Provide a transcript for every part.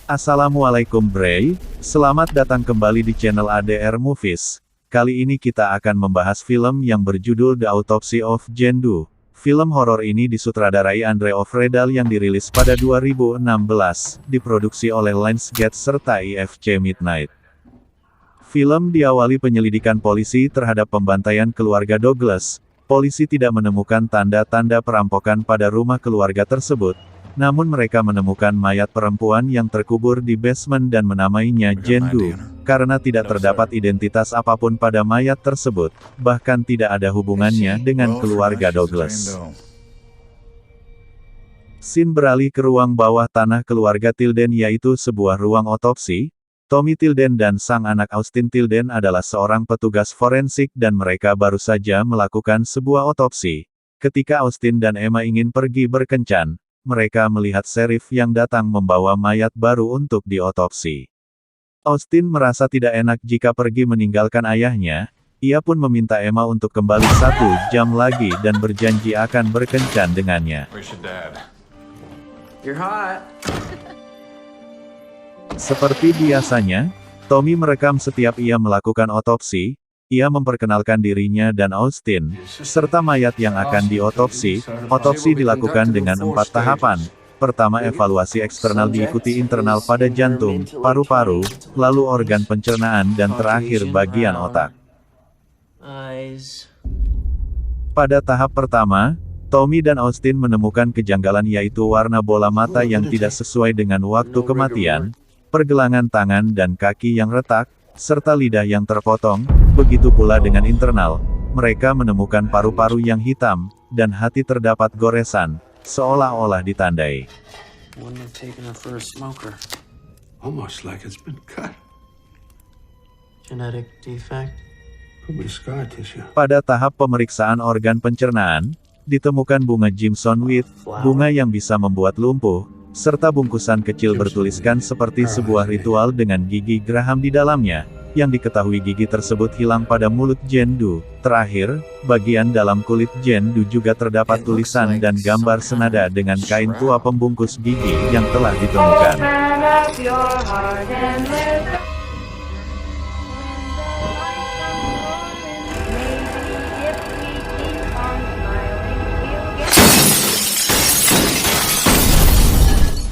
Assalamualaikum Bray, selamat datang kembali di channel ADR Movies. Kali ini kita akan membahas film yang berjudul The Autopsy of Jane Doe. Film horor ini disutradarai Andre Ofredal yang dirilis pada 2016, diproduksi oleh Lionsgate serta IFC Midnight. Film diawali penyelidikan polisi terhadap pembantaian keluarga Douglas. Polisi tidak menemukan tanda-tanda perampokan pada rumah keluarga tersebut. Namun mereka menemukan mayat perempuan yang terkubur di basement dan menamainya Jane Doe, karena tidak terdapat identitas apapun pada mayat tersebut, bahkan tidak ada hubungannya dengan keluarga Douglas. Scene beralih ke ruang bawah tanah keluarga Tilden, yaitu sebuah ruang otopsi. Tommy Tilden dan sang anak Austin Tilden adalah seorang petugas forensik dan mereka baru saja melakukan sebuah otopsi. Ketika Austin dan Emma ingin pergi berkencan, mereka melihat sheriff yang datang membawa mayat baru untuk diotopsi. Austin merasa tidak enak jika pergi meninggalkan ayahnya. Ia pun meminta Emma untuk kembali 1 jam lagi dan berjanji akan berkencan dengannya. Seperti biasanya, Tommy merekam setiap ia melakukan otopsi. Ia memperkenalkan dirinya dan Austin, serta mayat yang akan diotopsi. Otopsi dilakukan dengan 4 tahapan. Pertama, evaluasi eksternal diikuti internal pada jantung, paru-paru, lalu organ pencernaan dan terakhir bagian otak. Pada tahap pertama, Tommy dan Austin menemukan kejanggalan, yaitu warna bola mata yang tidak sesuai dengan waktu kematian, pergelangan tangan dan kaki yang retak, serta lidah yang terpotong. Begitu pula dengan internal, mereka menemukan paru-paru yang hitam, dan hati terdapat goresan, seolah-olah ditandai. Pada tahap pemeriksaan organ pencernaan, ditemukan bunga Jimson Weed, bunga yang bisa membuat lumpuh, serta bungkusan kecil bertuliskan seperti sebuah ritual dengan gigi geraham di dalamnya, yang diketahui gigi tersebut hilang pada mulut Jane Doe. Terakhir, bagian dalam kulit Jane Doe juga terdapat tulisan dan gambar senada dengan kain tua pembungkus gigi yang telah ditemukan.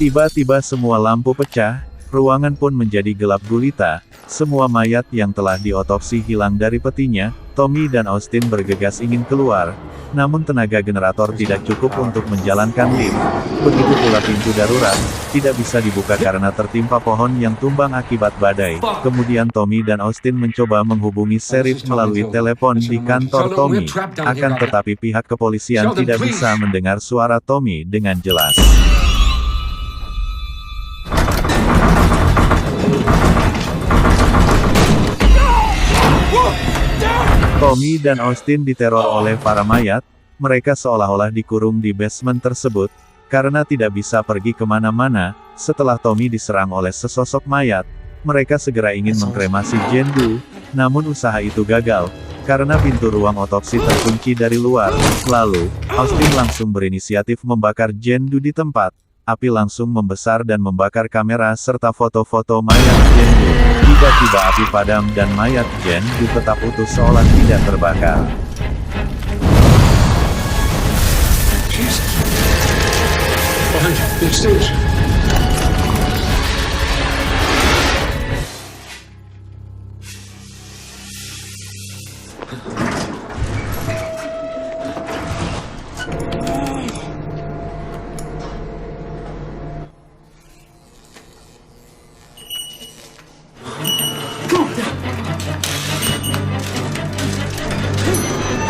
Tiba-tiba semua lampu pecah, ruangan pun menjadi gelap gulita. Semua mayat yang telah diotopsi hilang dari petinya. Tommy dan Austin bergegas ingin keluar, namun tenaga generator tidak cukup untuk menjalankan lift. Begitu pula pintu darurat, tidak bisa dibuka karena tertimpa pohon yang tumbang akibat badai. Kemudian Tommy dan Austin mencoba menghubungi sheriff melalui telepon di kantor Tommy. Akan tetapi pihak kepolisian tidak bisa mendengar suara Tommy dengan jelas. Tommy dan Austin diteror oleh para mayat. Mereka seolah-olah dikurung di basement tersebut, karena tidak bisa pergi kemana-mana. Setelah Tommy diserang oleh sesosok mayat, mereka segera ingin mengkremasi Jane Doe, namun usaha itu gagal, karena pintu ruang otopsi terkunci dari luar. Lalu, Austin langsung berinisiatif membakar Jane Doe di tempat. Api langsung membesar dan membakar kamera serta foto-foto mayat Jane Doe. Tiba-tiba api padam dan mayat Jane Doe tetap utuh seolah tidak terbakar.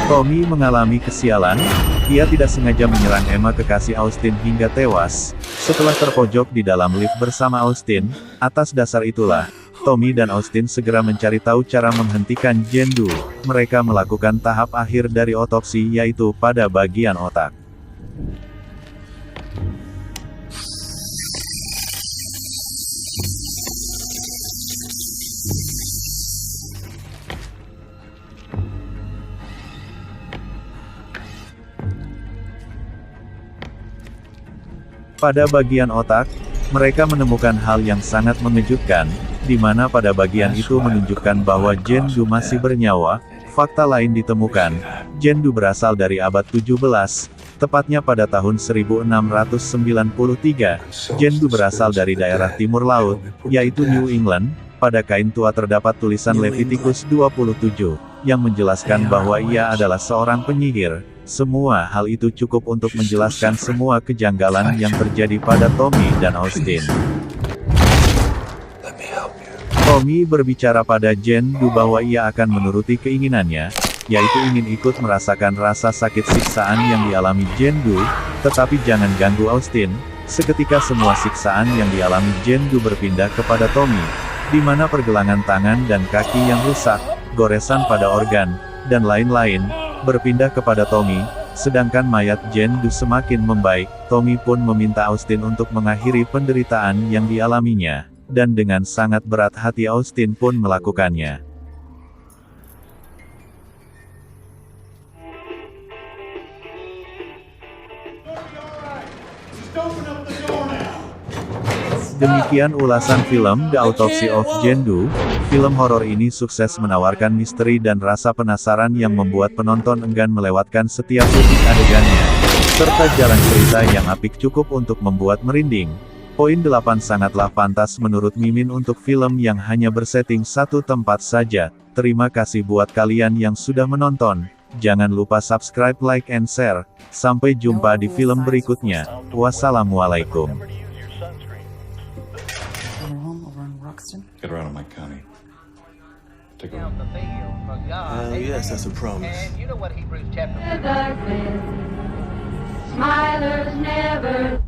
Tommy mengalami kesialan. Ia tidak sengaja menyerang Emma, kekasih Austin, hingga tewas. Setelah terpojok di dalam lift bersama Austin, atas dasar itulah, Tommy dan Austin segera mencari tahu cara menghentikan Jane Doe. Mereka melakukan tahap akhir dari otopsi, yaitu pada bagian otak. Pada bagian otak, Mereka menemukan hal yang sangat mengejutkan, di mana pada bagian itu menunjukkan bahwa Jendu masih bernyawa. Fakta lain ditemukan, Jendu berasal dari abad 17, tepatnya pada tahun 1693. Jendu berasal dari daerah timur laut, yaitu New England. Pada kain tua terdapat tulisan Leviticus 27, yang menjelaskan bahwa ia adalah seorang penyihir. Semua hal itu cukup untuk menjelaskan semua kejanggalan yang terjadi pada Tommy dan Austin. Tommy berbicara pada Jendu bahwa ia akan menuruti keinginannya, yaitu ingin ikut merasakan rasa sakit siksaan yang dialami Jendu, tetapi jangan ganggu Austin. Seketika semua siksaan yang dialami Jendu berpindah kepada Tommy, di mana pergelangan tangan dan kaki yang rusak, goresan pada organ, dan lain-lain, berpindah kepada Tommy. Sedangkan mayat Jendu semakin membaik. Tommy pun meminta Austin untuk mengakhiri penderitaan yang dialaminya, dan dengan sangat berat hati Austin pun melakukannya. Demikian ulasan film The Autopsy of Jendu. Film horor ini sukses menawarkan misteri dan rasa penasaran yang membuat penonton enggan melewatkan setiap detik adegannya, serta jalan cerita yang apik cukup untuk membuat merinding. Poin 8 sangatlah pantas menurut Mimin untuk film yang hanya bersetting satu tempat saja. Terima kasih buat kalian yang sudah menonton. Jangan lupa subscribe, like, and share. Sampai jumpa di film berikutnya. Wassalamualaikum. Get around to Mike County. Take a Yes, that's a promise. And you know what Hebrews chapter Smilers never